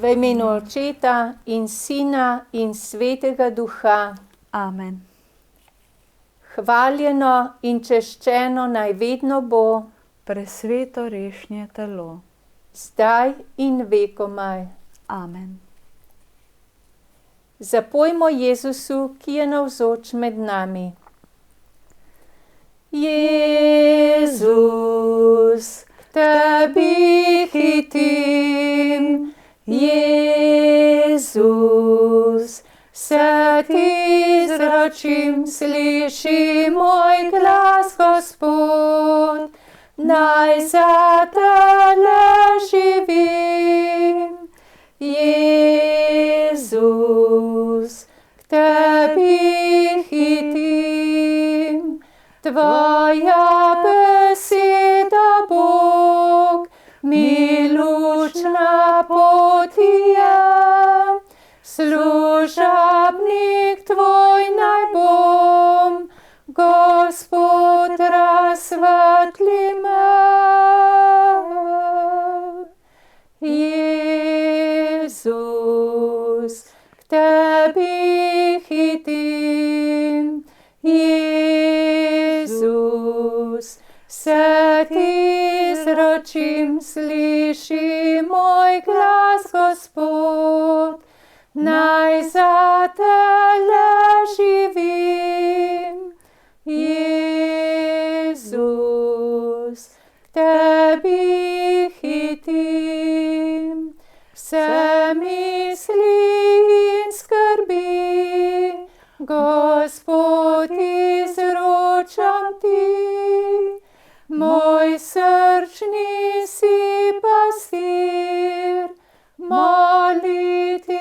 V imenu Očeta in Sina in Svetega Duha. Amen. Hvaljeno in češčeno naj vedno bo, Presveto rešnje telo. zdaj in vekomaj. Amen. Zapojmo Jezusu, ki je navzoč med nami. Jezus, k tebi hitim, Jezus, se ti zročim, sliši moj glas, Gospod, naj za tebe živim. Jezus, k tebi hitim, tvoja beseda, Bog, mi lučna pot je. Služabnik tvoj naj bom, Gospod, razsvetli me. Jezus, k tebi hitim, Jezus, se ti zročim, sliši moj glas, Gospod, naj za tebe živim. Jezus, k tebi hitim, vse misli in skrbi, Gospod, izročam ti. Moj srčni si pastir, moliti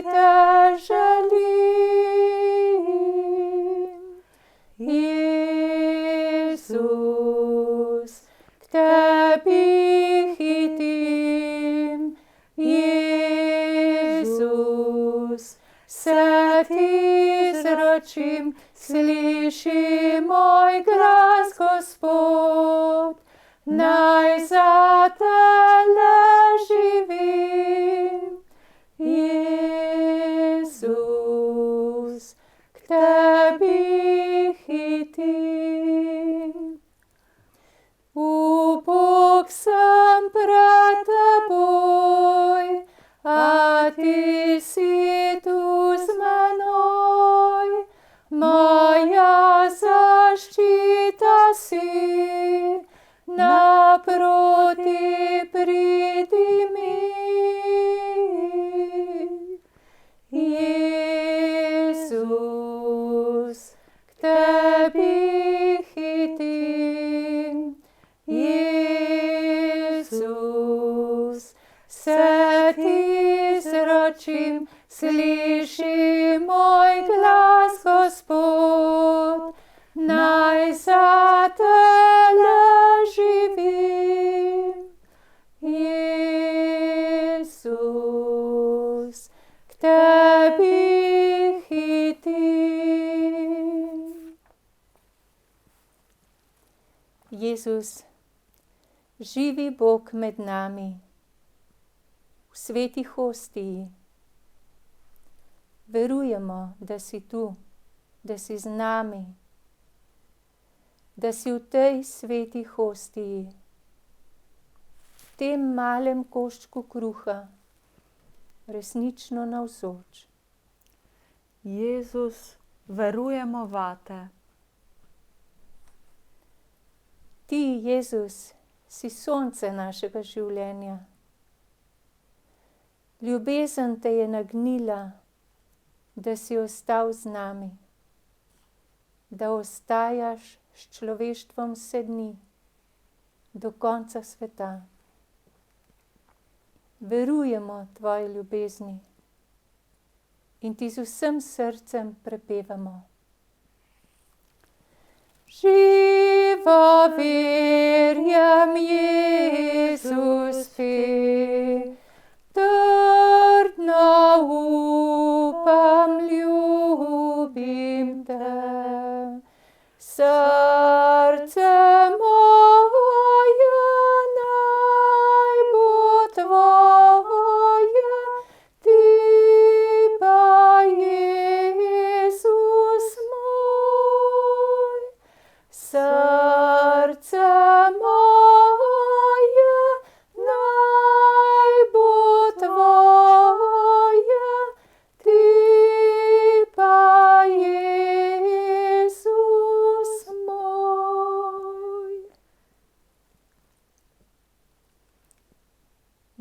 te želim. Jezus, k tebi hitim, Jezus, se ti zročim, sliši moj glas, Gospod, naj za tebe živim. Jezus, k tebi hitim. Ubog sem pred teboj, a ti si tu z menoj. Moja zaščita si, naproti pridi mi. Jezus, k tebi hitim, Jezus, se ti zročim, sliši moj glas, Gospod, naj za tebe živim. Jezus, k tebi hitim. Jezus, živi Bog med nami, v sveti hostiji. Verujemo, da si tu, da si z nami, da si v tej sveti hostiji, v tem malem koščku kruha, resnično navzoč. Jezus, verujemo vate. Ti, Jezus, si sonce našega življenja. Ljubezen te je nagnila, da si ostal z nami, da ostajaš s človeštvom vse dni, do konca sveta. Verujemo tvoji ljubezni in ti z vsem srcem prepevamo. Živo verjam, Jezus, spet, trdno upam, ljubim te. Srce moje naj bo tvoje,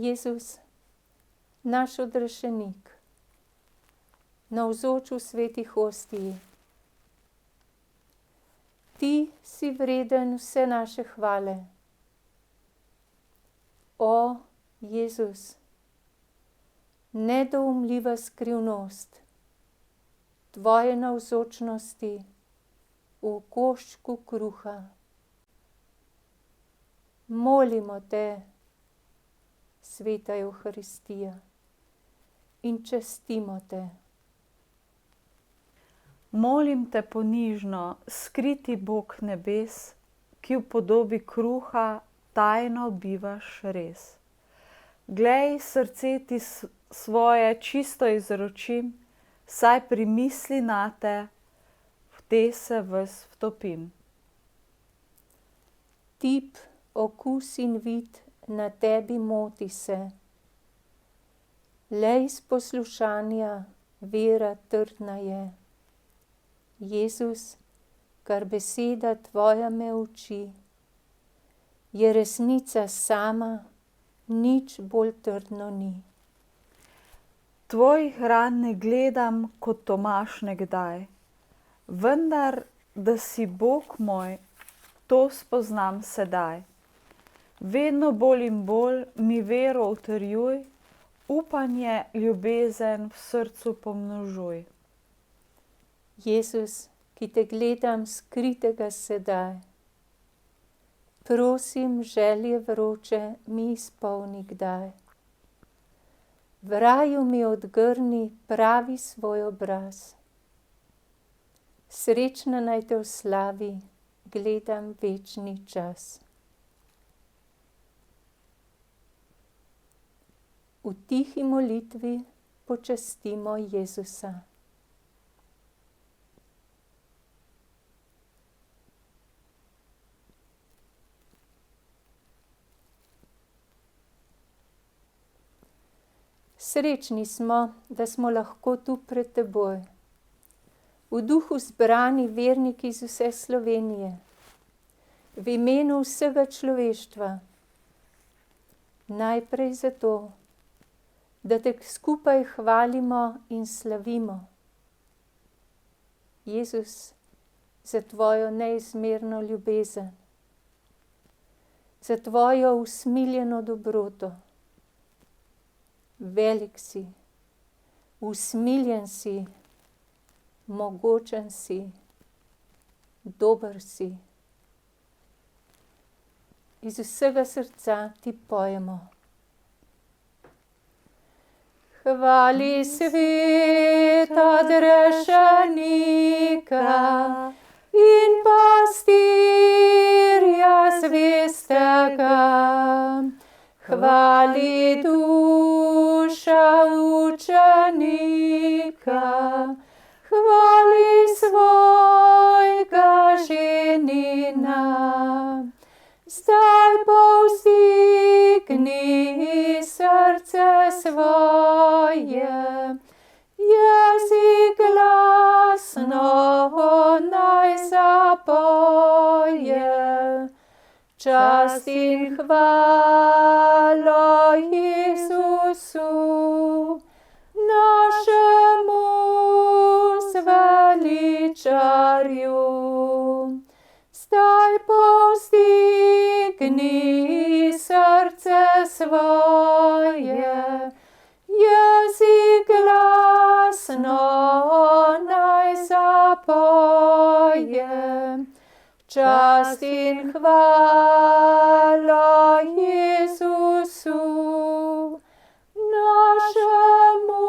Jezus, naš odrešenik, navzoč v sveti hostiji. Ti si vreden vse naše hvale. O, Jezus, nedoumljiva skrivnost tvoje navzočnosti v koščku kruha. Molimo te, sveta Evharistija, in častimo te. Molim te ponižno, skriti Bog nebes, ki v podobi kruha tajno bivaš res. Glej, srce ti svoje čisto izročim, saj pri misli nate v te se ves vtopim. Tip, okus in vid na tebi moti se. Le iz poslušanja vera trdna je. Jezus, kar beseda tvoja me uči, je resnica sama, nič bolj trdno ni. Tvojih ran ne gledam kot Tomaž nekdaj, vendar, da si Bog moj, to spoznam sedaj. Vedno bolj in bolj mi vero utrjuj, upanje, ljubezen v srcu pomnožuj. Jezus, ki te gledam skritega sedaj, prosim, želje vroče mi izpolni kdaj. V raju mi odgrni pravi svoj obraz. Srečna naj te v slavi gledam večni čas. V tihi molitvi počastimo Jezusa. Srečni smo, da smo lahko tu pred teboj, v duhu zbrani verniki iz vse Slovenije, v imenu vsega človeštva. Najprej zato, da te skupaj hvalimo in slavimo. Jezus, za tvojo neizmerno ljubezen, za tvojo usmiljeno dobroto. Velik si, usmiljen si, mogočen si, dober si. Iz vsega srca ti pojemo. Hvali sveta odrešenika in pastirja zvestega. Hvali duša učenika, hvali svojega ženina. Zdaj povzdigni srce svoje, jezik glasno naj zapoje. Čast in hvalo Jezusu, našemu zveličarju. Zdaj povzdigni srce svoje, jezik glasno naj zapoje. Čast in hvalo Jezusu, našemu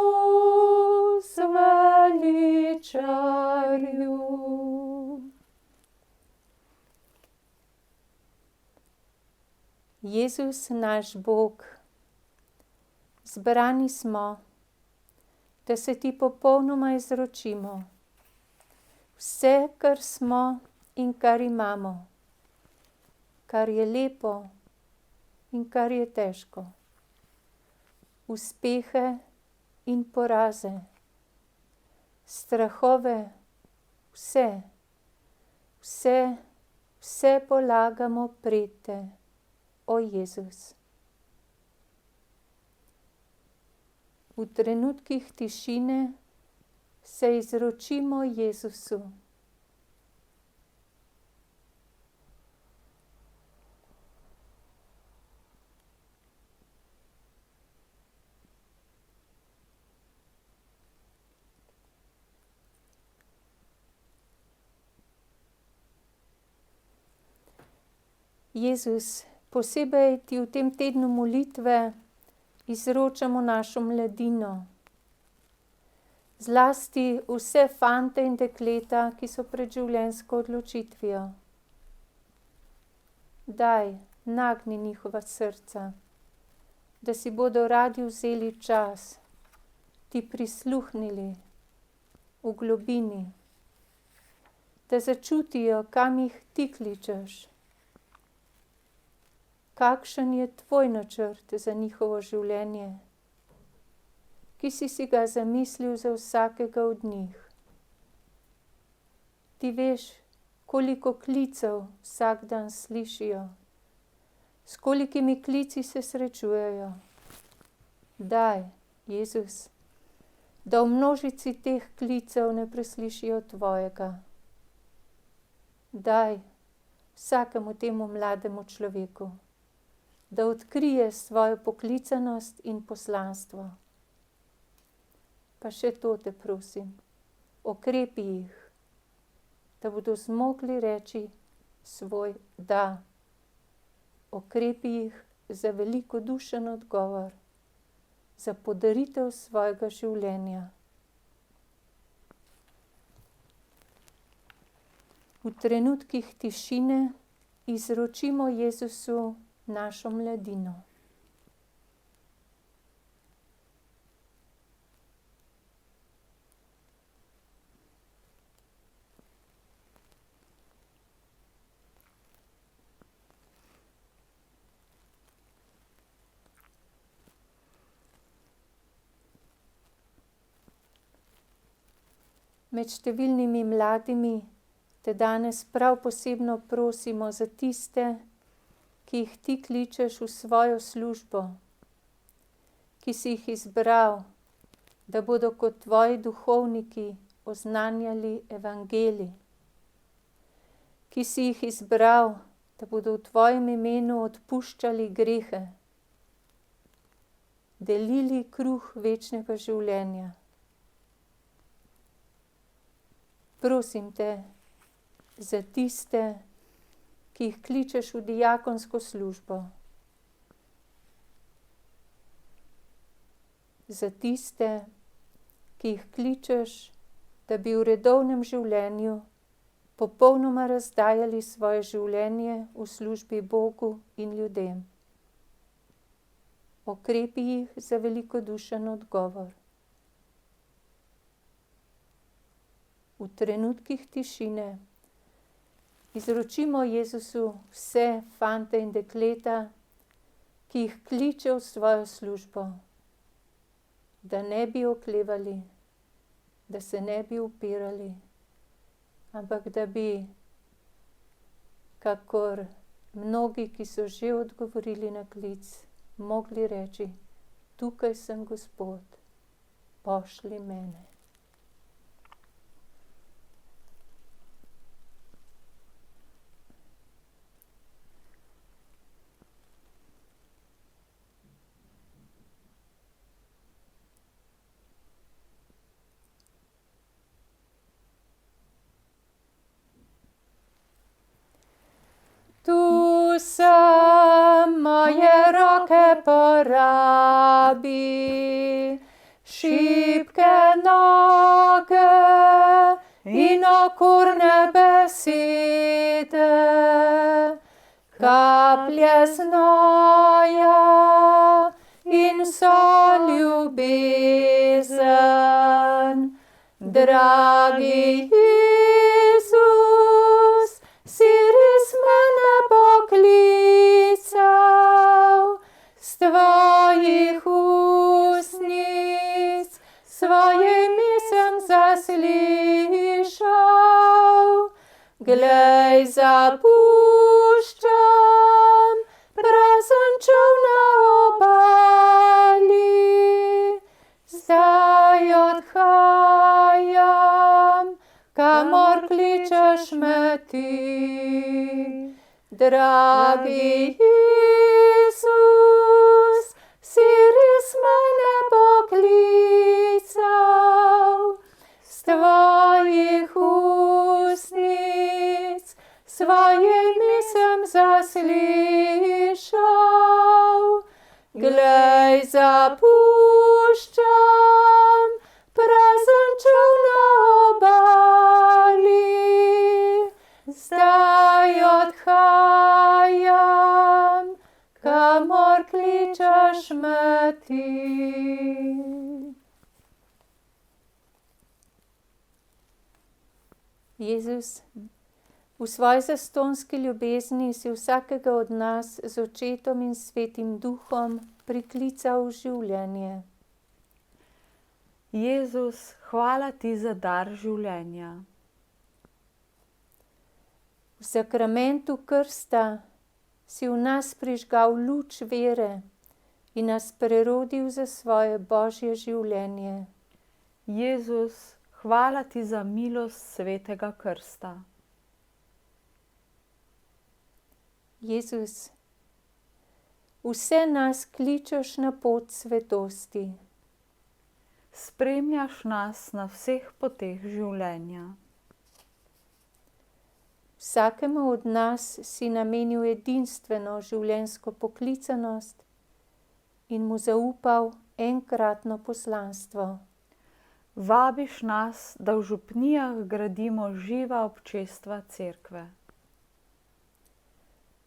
zveličarju. Jezus, naš Bog, zbrani smo, da se ti popolnoma izročimo. Vse, kar smo in kar imamo, kar je lepo in kar je težko, uspehe in poraze, strahove, vse polagamo pred te, o Jezus. V trenutkih tišine se izročimo Jezusu. Jezus, posebej ti v tem tednu molitve izročamo našo mladino. Zlasti vse fante in dekleta, ki so pred življenjsko odločitvijo. Daj, nagni njihova srca, da si bodo radi vzeli čas, ti prisluhnili v globini, da začutijo, kam jih ti kličeš. Kakšen je tvoj načrt za njihovo življenje, ki si ga zamislil za vsakega od njih. Ti veš, koliko klicev vsak dan slišijo, s kolikimi klici se srečujejo. Daj, Jezus, da v množici teh klicev ne preslišijo tvojega. Daj vsakemu temu mlademu človeku, da odkrije svojo poklicanost in poslanstvo. Pa še to te prosim, okrepi jih, da bodo zmogli reči svoj da. Okrepi jih za velikodušen odgovor, za podaritev svojega življenja. V trenutkih tišine izročimo Jezusu našo mladino. Med številnimi mladimi te danes prav posebno prosimo za tiste, ki jih ti kličeš v svojo službo, ki si jih izbral, da bodo kot tvoji duhovniki oznanjali evangelij, ki si jih izbral, da bodo v tvojem imenu odpuščali grehe, delili kruh večnega življenja. Prosim te za tiste, ki jih kličeš v diakonsko službo. Za tiste, ki jih kličeš, da bi v redovnem življenju popolnoma razdajali svoje življenje v službi Bogu in ljudem. Okrepi jih za velikodušen odgovor. V trenutkih tišine izročimo Jezusu vse fante in dekleta, ki jih kliče v svojo službo, da ne bi oklevali, da se ne bi upirali, ampak da bi, kakor mnogi, ki so že odgovorili na klic, mogli reči: tukaj sem, Gospod, pošlji mene. Tu sem, moje roke porabi, šibke noge in okurne besede, kaplje znoja in vso ljubezen. Dragi Jezus, si res mene poklical, s tvojih ustnic svoje ime sem zaslišal. Glej, zapuščam prazen čoln na obali, me ti. Dragi Jezus, si res mene poklical, s tvojih ustnic svoje misem zaslišal. Glej, zapuščam prazen čoln na obali, zdaj odhajam, kamor kličeš me ti. Jezus, v svoji zastonski ljubezni si vsakega od nas z Očetom in Svetim Duhom priklical v življenje. Jezus, hvala ti za dar življenja. V sakramentu krsta si v nas prižgal luč vere in nas prerodil za svoje božje življenje. Jezus, hvala ti za milost svetega krsta. Jezus, vse nas kličeš na pot svetosti. Spremljaš nas na vseh poteh življenja. Vsakemu od nas si namenil edinstveno življenjsko poklicanost in mu zaupal enkratno poslanstvo. Vabiš nas, da v župnijah gradimo živa občestva cerkve.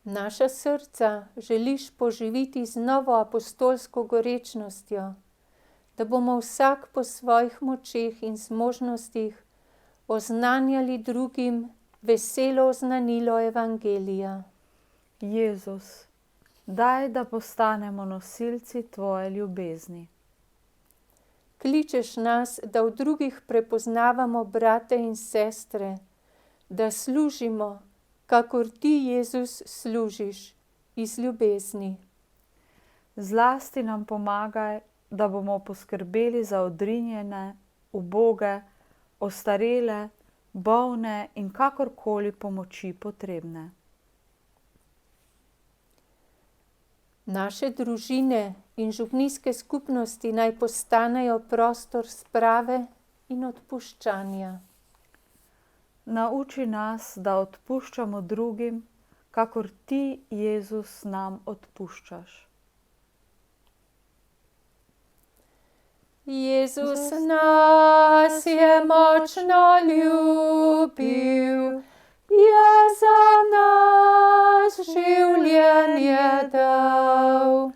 Naša srca želiš poživiti z novo apostolsko gorečnostjo, da bomo vsak po svojih močeh in zmožnostih oznanjali drugim veselo oznanilo evangelija. Jezus, daj, da postanemo nosilci tvoje ljubezni. Kličeš nas, da v drugih prepoznavamo brate in sestre, da služimo, kakor ti, Jezus, služiš, iz ljubezni. Zlasti nam pomagaj, da bomo poskrbeli za odrinjene, uboge, ostarele, bolne in kakorkoli pomoči potrebne. Naše družine in župnijske skupnosti naj postanejo prostor sprave in odpuščanja. Nauči nas, da odpuščamo drugim, kakor ti, Jezus, nam odpuščaš. Jezus nas je močno ljubil, je za nas življenje dal,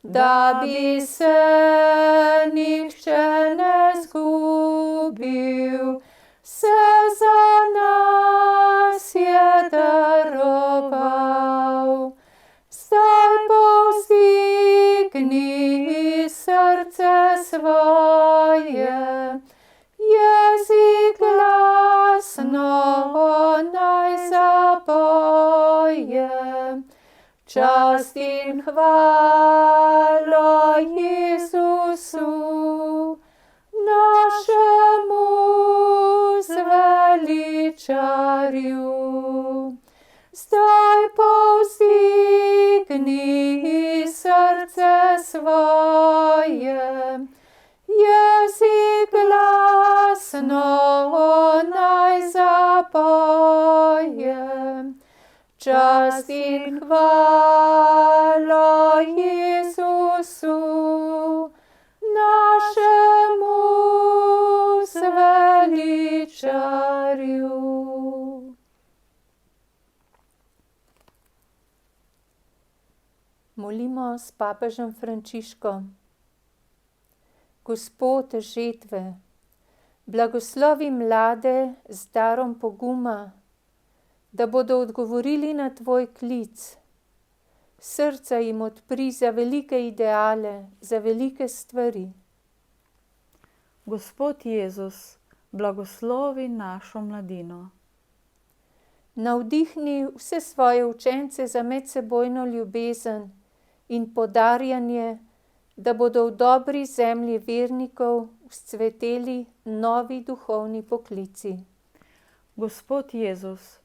da bi se nihče ne zgubil, se za nas je daroval. Zdaj povzdigni srce svoje, jezik glasno naj zapoje. Čast in hvalo Jezusu, našemu zveličarju. Zdaj povzdigni srce svoje, jezik glasno naj zapoje. Čast in hvalo Jezusu, našemu zveličarju. Molimo s papežem Frančiškom. Gospod žetve, blagoslovi mlade z darom poguma, da bodo odgovorili na tvoj klic. Srca jim odpri za velike ideale, za velike stvari. Gospod Jezus, blagoslovi našo mladino. Navdihni vse svoje učence za medsebojno ljubezen in podarjanje, da bodo v dobri zemlji vernikov vzcveteli novi duhovni poklici. Gospod Jezus,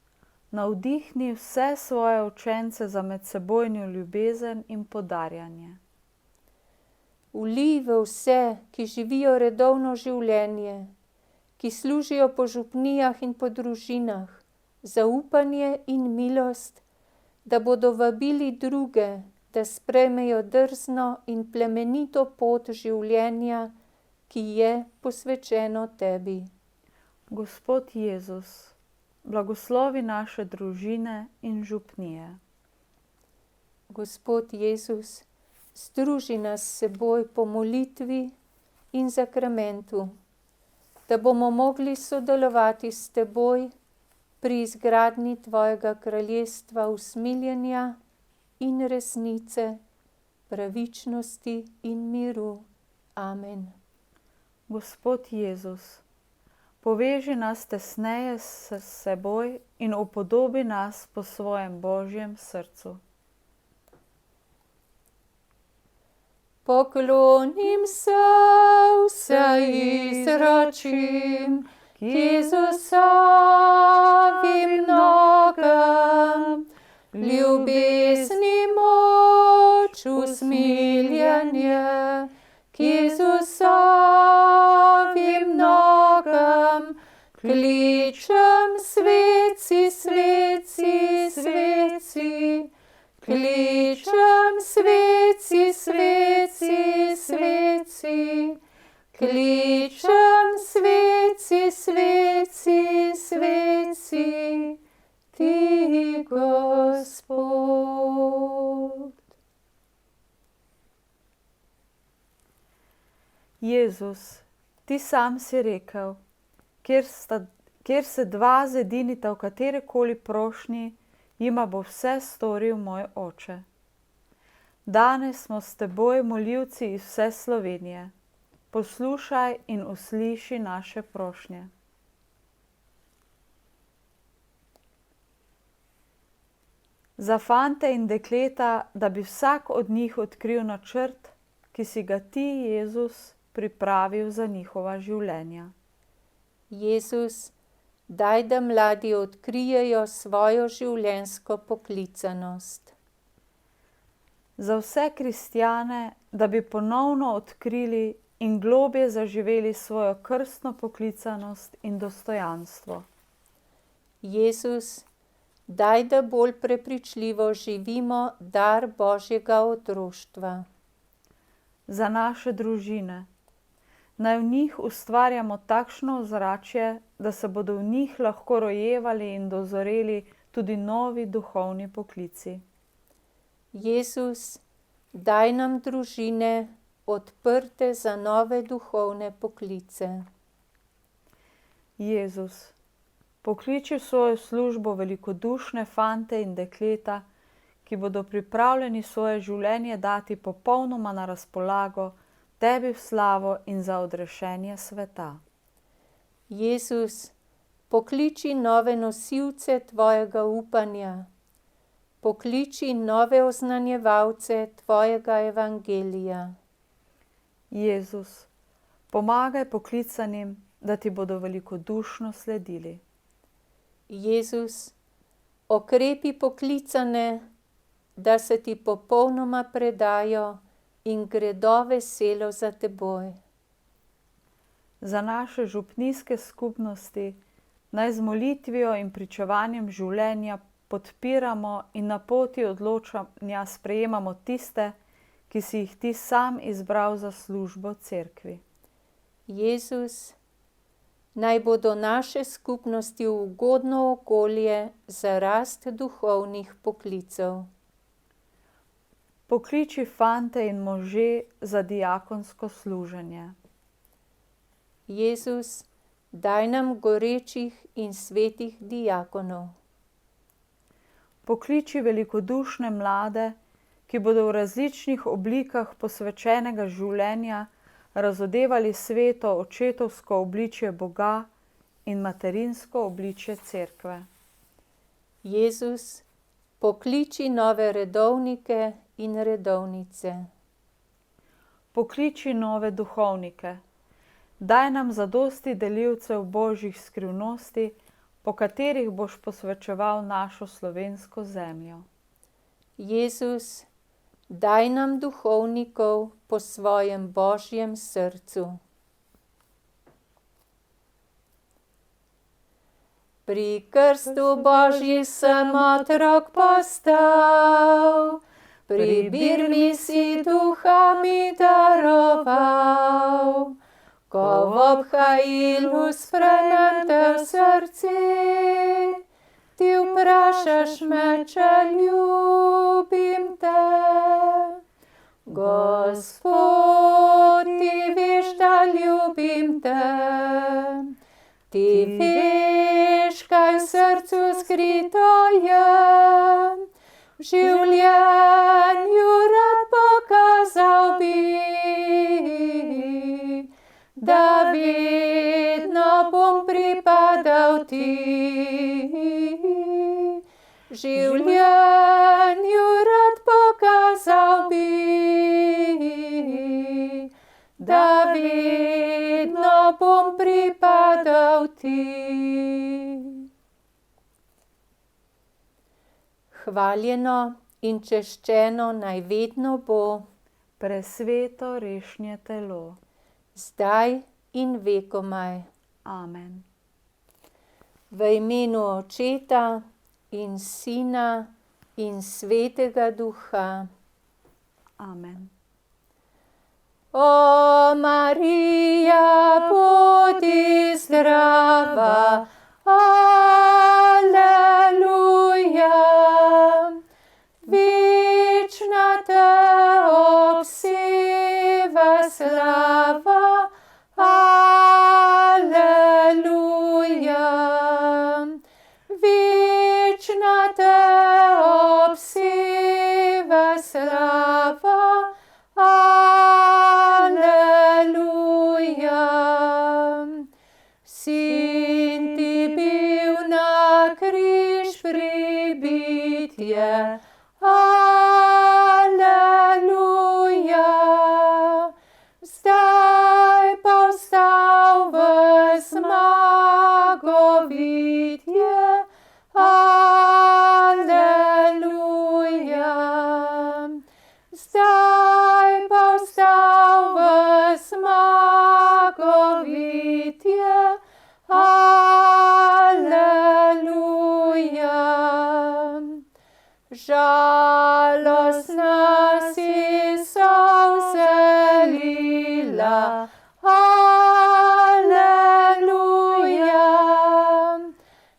navdihni vse svoje učence za medsebojno ljubezen in podarjanje. Vlij v vse, ki živijo redovno življenje, ki služijo po župnijah in po družinah, zaupanje in milost, da bodo vabili druge, da sprejmejo drzno in plemenito pot življenja, ki je posvečeno tebi. Gospod Jezus, blagoslovi naše družine in župnije. Gospod Jezus, združi nas s seboj po molitvi in zakramentu, da bomo mogli sodelovati s teboj pri izgradnji tvojega kraljestva usmiljenja in resnice, pravičnosti in miru. Amen. Gospod Jezus, poveži nas tesneje s seboj in upodobi nas po svojem Božjem srcu. Poklonim se, vse izročim, Jezusovim nogam, ljubezni moč usmiljenje, Jezusovim nogam, kličem sveci, sveci, sveci, kličem sveci, sveci, sveci, kličem sveci, sveci, sveci, ti Gospod. Jezus, ti sam si rekel, kjer se dva zedinita v katerekoli prošnji, jima bo vse storil moj Oče. Danes smo s teboj molilci iz vse Slovenije. Poslušaj in usliši naše prošnje. Za fante in dekleta, da bi vsak od njih odkril načrt, ki si ga ti, Jezus, pripravil za njihova življenja. Jezus, daj, da mladi odkrijejo svojo življenjsko poklicanost. Za vse kristjane, da bi ponovno odkrili in globje zaživeli svojo krstno poklicanost in dostojanstvo. Jezus, daj, da bolj prepričljivo živimo dar Božjega otroštva. Za naše družine, naj v njih ustvarjamo takšno ozračje, da se bodo v njih lahko rojevali in dozoreli tudi novi duhovni poklici. Jezus, daj nam družine odprte za nove duhovne poklice. Jezus, pokliči v svojo službo velikodušne fante in dekleta, ki bodo pripravljeni svoje življenje dati popolnoma na razpolago tebi v slavo in za odrešenje sveta. Jezus, pokliči nove nosilce tvojega upanja, pokliči nove oznanjevalce tvojega evangelija. Jezus, pomagaj poklicanim, da ti bodo velikodušno sledili. Jezus, okrepi poklicane, da se ti popolnoma predajo in gredo veselo za teboj. Za naše župnijske skupnosti naj z molitvijo in pričevanjem življenja podpiramo in na poti odločanja sprejemamo tiste, ki si jih ti sam izbral za službo cerkvi. Jezus, naj bodo naše skupnosti ugodno okolje za rast duhovnih poklicev. Pokliči fante in može za diakonsko služenje. Jezus, daj nam gorečih in svetih diakonov. Pokliči velikodušne mlade, ki bodo v različnih oblikah posvečenega življenja razodevali sveto očetovsko obličje Boga in materinsko obličje cerkve. Jezus, pokliči nove redovnike in redovnice. Pokliči nove duhovnike. Daj nam zadosti delilcev božjih skrivnosti, po katerih boš posvečeval našo slovensko zemljo. Jezus, daj nam duhovnikov po svojem Božjem srcu. Pri krstu Božji sem otrok postal, pri birmi si duha mi daroval. Ko v obhajilu sprejmem te v srce, ti vprašaš me, če ljubim te. Gospod, ti veš, da ljubim te. Ti veš, kaj v srcu skrito je. V življenju rad pokazal bi, da vedno bom pripadal ti. V življenju rad pokazal bi, da vedno bom pripadal ti. Hvaljeno in češčeno naj vedno bo Presveto rešnje telo. zdaj in vekomaj. Amen. V imenu Očeta in Sina in Svetega Duha. Amen. O Marija, bodi zdrava, aleluja. Večna te obseva slava, aleluja. Večna te obseva slava, aleluja. Sin ti bil na križ pribitje, aleluja. Zdaj pa vstal v zmagovitje, aleluja. Zdaj pa vstal v zmagovitje, aleluja. Žalostna si solze lila, aleluja.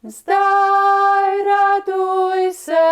Zdaj raduj se,